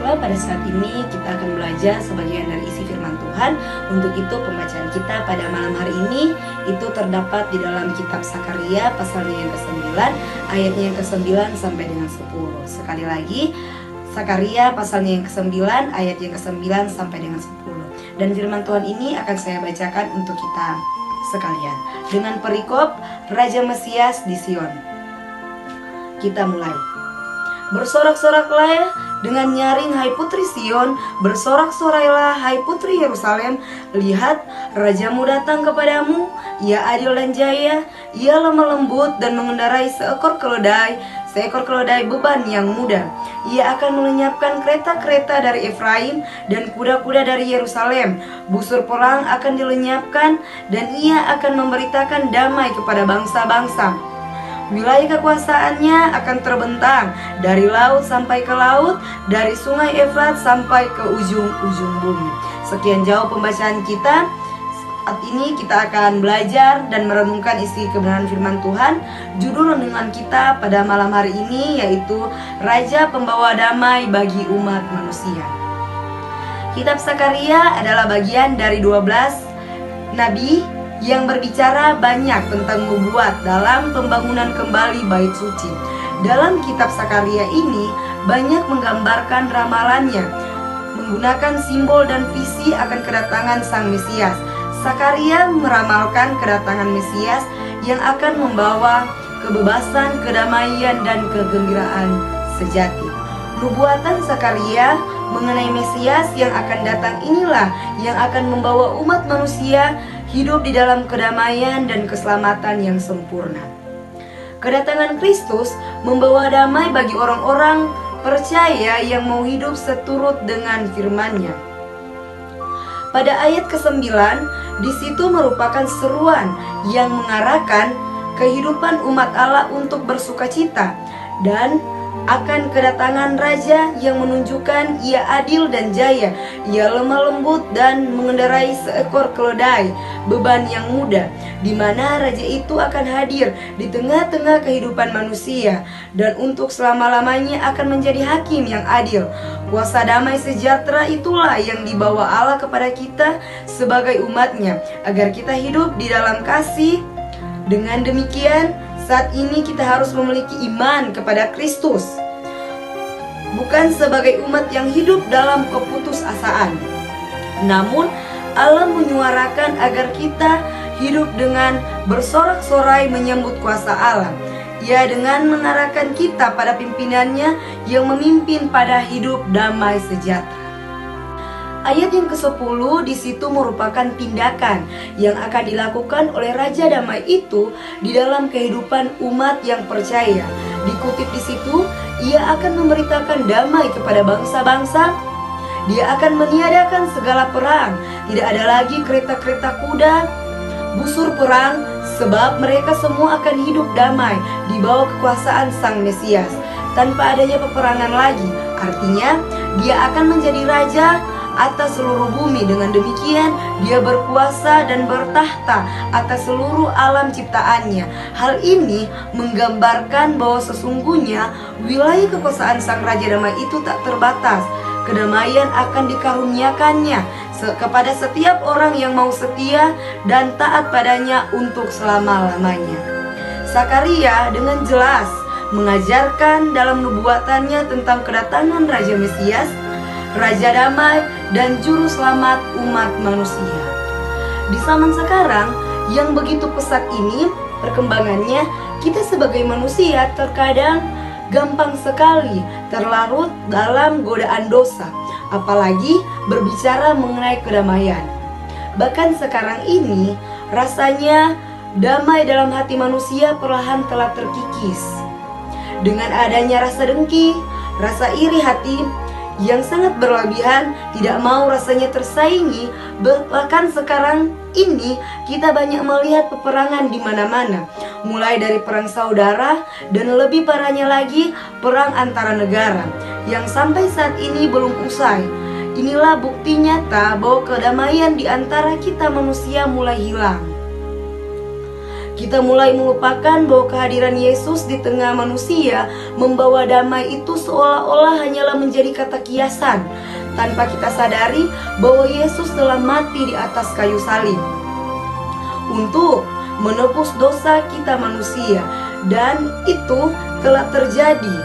Bapak, pada saat ini kita akan belajar sebagian dari isi firman Tuhan. Untuk itu pembacaan kita pada malam hari ini itu terdapat di dalam kitab Sakaria pasalnya yang ke-9, ayatnya yang ke-9 sampai dengan 10. Sekali lagi, Sakaria pasalnya yang ke-9, ayat yang ke-9 sampai dengan 10. Dan firman Tuhan ini akan saya bacakan untuk kita sekalian dengan perikop Raja Mesias di Sion. Kita mulai. Bersorak-soraklah dengan nyaring, hai putri Sion, bersorak-sorailah, hai putri Yerusalem. Lihat, rajamu datang kepadamu, ia adil dan jaya, ia lemah lembut dan mengendarai seekor keledai beban yang mudah. Ia akan melenyapkan kereta-kereta dari Efraim dan kuda-kuda dari Yerusalem. Busur perang akan dilenyapkan dan ia akan memberitakan damai kepada bangsa-bangsa. Wilayah kekuasaannya akan terbentang dari laut sampai ke laut, dari sungai Efrat sampai ke ujung-ujung bumi. Sekian jauh pembacaan kita. Saat ini kita akan belajar dan merenungkan isi kebenaran firman Tuhan. Judul renungan kita pada malam hari ini yaitu Raja Pembawa Damai bagi umat manusia. Kitab Sakaria adalah bagian dari 12 nabi yang berbicara banyak tentang nubuat dalam pembangunan kembali bait suci. Dalam kitab Sakaria ini banyak menggambarkan ramalannya, menggunakan simbol dan visi akan kedatangan Sang Mesias. Sakaria meramalkan kedatangan Mesias yang akan membawa kebebasan, kedamaian, dan kegembiraan sejati. Nubuatan Sakaria mengenai Mesias yang akan datang inilah yang akan membawa umat manusia hidup di dalam kedamaian dan keselamatan yang sempurna. Kedatangan Kristus membawa damai bagi orang-orang percaya yang mau hidup seturut dengan firman-Nya. Pada ayat ke-9, di situ merupakan seruan yang mengarahkan kehidupan umat Allah untuk bersukacita dan akan kedatangan Raja yang menunjukkan ia adil dan jaya, ia lemah lembut dan mengendarai seekor keledai beban yang mudah, di mana Raja itu akan hadir di tengah-tengah kehidupan manusia dan untuk selama-lamanya akan menjadi hakim yang adil. Kuasa damai sejahtera itulah yang dibawa Allah kepada kita sebagai umat-Nya, agar kita hidup di dalam kasih. Dengan demikian, saat ini kita harus memiliki iman kepada Kristus, bukan sebagai umat yang hidup dalam keputusasaan. Namun Allah menyuarakan agar kita hidup dengan bersorak-sorai menyambut kuasa Allah. Ia dengan mengarahkan kita pada pimpinannya yang memimpin pada hidup damai sejahtera. Ayat yang ke-10 di situ merupakan tindakan yang akan dilakukan oleh Raja Damai itu di dalam kehidupan umat yang percaya. Dikutip di situ, ia akan memberitakan damai kepada bangsa-bangsa. Dia akan meniadakan segala perang. Tidak ada lagi kereta-kereta kuda, busur perang, sebab mereka semua akan hidup damai di bawah kekuasaan Sang Mesias, tanpa adanya peperangan lagi. Artinya, dia akan menjadi raja atas seluruh bumi. Dengan demikian dia berkuasa dan bertahta atas seluruh alam ciptaannya. Hal ini menggambarkan bahwa sesungguhnya wilayah kekuasaan Sang Raja Damai itu tak terbatas. Kedamaian akan dikaruniakannya kepada setiap orang yang mau setia dan taat padanya untuk selama-lamanya. Sakaria dengan jelas mengajarkan dalam nubuatannya tentang kedatangan Raja Mesias, Raja Damai, dan Juru Selamat umat manusia. Di zaman sekarang yang begitu pesat ini perkembangannya, kita sebagai manusia terkadang gampang sekali terlarut dalam godaan dosa, apalagi berbicara mengenai kedamaian. Bahkan sekarang ini rasanya damai dalam hati manusia perlahan telah terkikis. Dengan adanya rasa dengki, rasa iri hati yang sangat berlebihan, tidak mau rasanya tersaingi. Bahkan sekarang ini kita banyak melihat peperangan di mana-mana, mulai dari perang saudara dan lebih parahnya lagi perang antara negara yang sampai saat ini belum usai. Inilah bukti nyata bahwa kedamaian di antara kita manusia mulai hilang. kita mulai melupakan bahwa kehadiran Yesus di tengah manusia membawa damai itu seolah-olah hanyalah menjadi kata kiasan, tanpa kita sadari bahwa Yesus telah mati di atas kayu salib untuk menebus dosa kita manusia. Dan itu telah terjadi,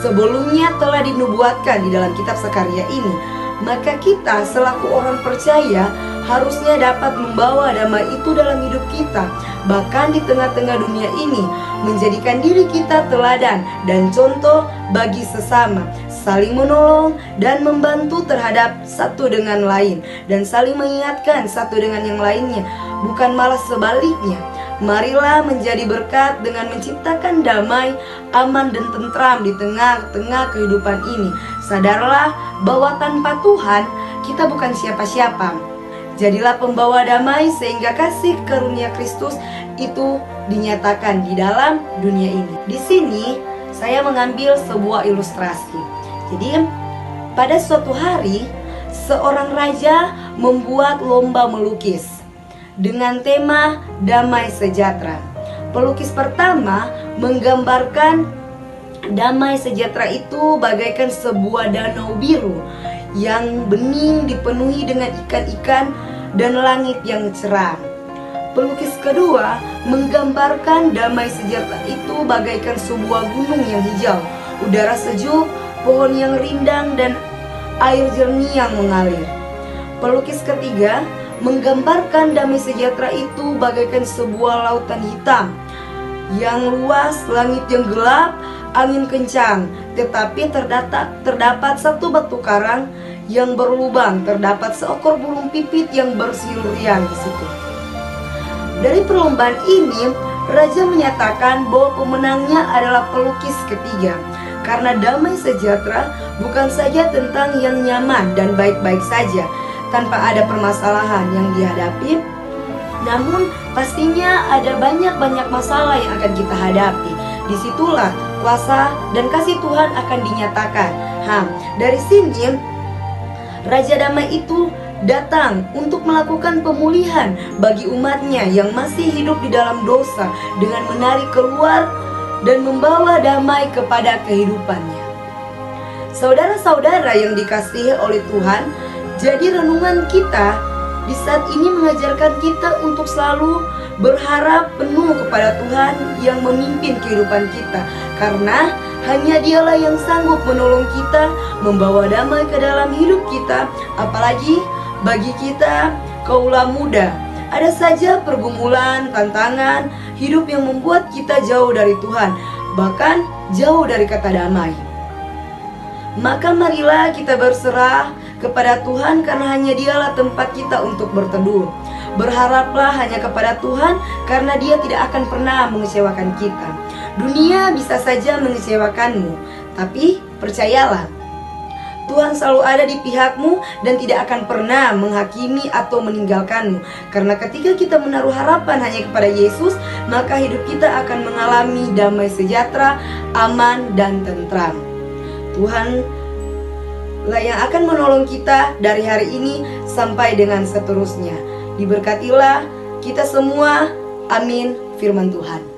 sebelumnya telah dinubuatkan di dalam kitab Sakaria ini. Maka kita selaku orang percaya harusnya dapat membawa damai itu dalam hidup kita, bahkan di tengah-tengah dunia ini, menjadikan diri kita teladan dan contoh bagi sesama, saling menolong dan membantu terhadap satu dengan lain, dan saling mengingatkan satu dengan yang lainnya, bukan malah sebaliknya. Marilah menjadi berkat dengan menciptakan damai, aman dan tentram di tengah-tengah kehidupan ini. Sadarlah bahwa tanpa Tuhan kita bukan siapa-siapa. Jadilah pembawa damai sehingga kasih karunia Kristus itu dinyatakan di dalam dunia ini. Di sini saya mengambil sebuah ilustrasi. Jadi pada suatu hari seorang raja membuat lomba melukis dengan tema damai sejahtera. Pelukis pertama menggambarkan damai sejahtera itu bagaikan sebuah danau biru yang bening dipenuhi dengan ikan-ikan dan langit yang cerah. Pelukis kedua menggambarkan damai sejahtera itu bagaikan sebuah gunung yang hijau, udara sejuk, pohon yang rindang dan air jernih yang mengalir. Pelukis ketiga menggambarkan damai sejahtera itu bagaikan sebuah lautan hitam yang luas, langit yang gelap, angin kencang, tetapi terdapat satu batu karang yang berlubang, terdapat seekor burung pipit yang bersilurian di situ. Dari perlombaan ini, raja menyatakan bahwa pemenangnya adalah pelukis ketiga, karena damai sejahtera bukan saja tentang yang nyaman dan baik-baik saja, tanpa ada permasalahan yang dihadapi, namun pastinya ada banyak masalah yang akan kita hadapi. Disitulah kuasa dan kasih Tuhan akan dinyatakan. Dari sini Raja Damai itu datang untuk melakukan pemulihan bagi umatnya yang masih hidup di dalam dosa, dengan menarik keluar dan membawa damai kepada kehidupannya. Saudara-saudara yang dikasihi oleh Tuhan, jadi renungan kita di saat ini mengajarkan kita untuk selalu berharap penuh kepada Tuhan yang memimpin kehidupan kita, karena hanya Dialah yang sanggup menolong kita, membawa damai ke dalam hidup kita. Apalagi bagi kita kaula muda, ada saja pergumulan, tantangan hidup yang membuat kita jauh dari Tuhan, bahkan jauh dari kata damai. Maka marilah kita berserah kepada Tuhan, karena hanya Dialah tempat kita untuk berteduh. Berharaplah hanya kepada Tuhan, karena Dia tidak akan pernah mengecewakan kita. Dunia bisa saja mengecewakanmu, tapi percayalah, Tuhan selalu ada di pihakmu dan tidak akan pernah menghakimi atau meninggalkanmu. Karena ketika kita menaruh harapan hanya kepada Yesus, maka hidup kita akan mengalami damai sejahtera, aman dan tentram. Tuhan lah yang akan menolong kita dari hari ini sampai dengan seterusnya. Diberkatilah kita semua. Amin. Firman Tuhan.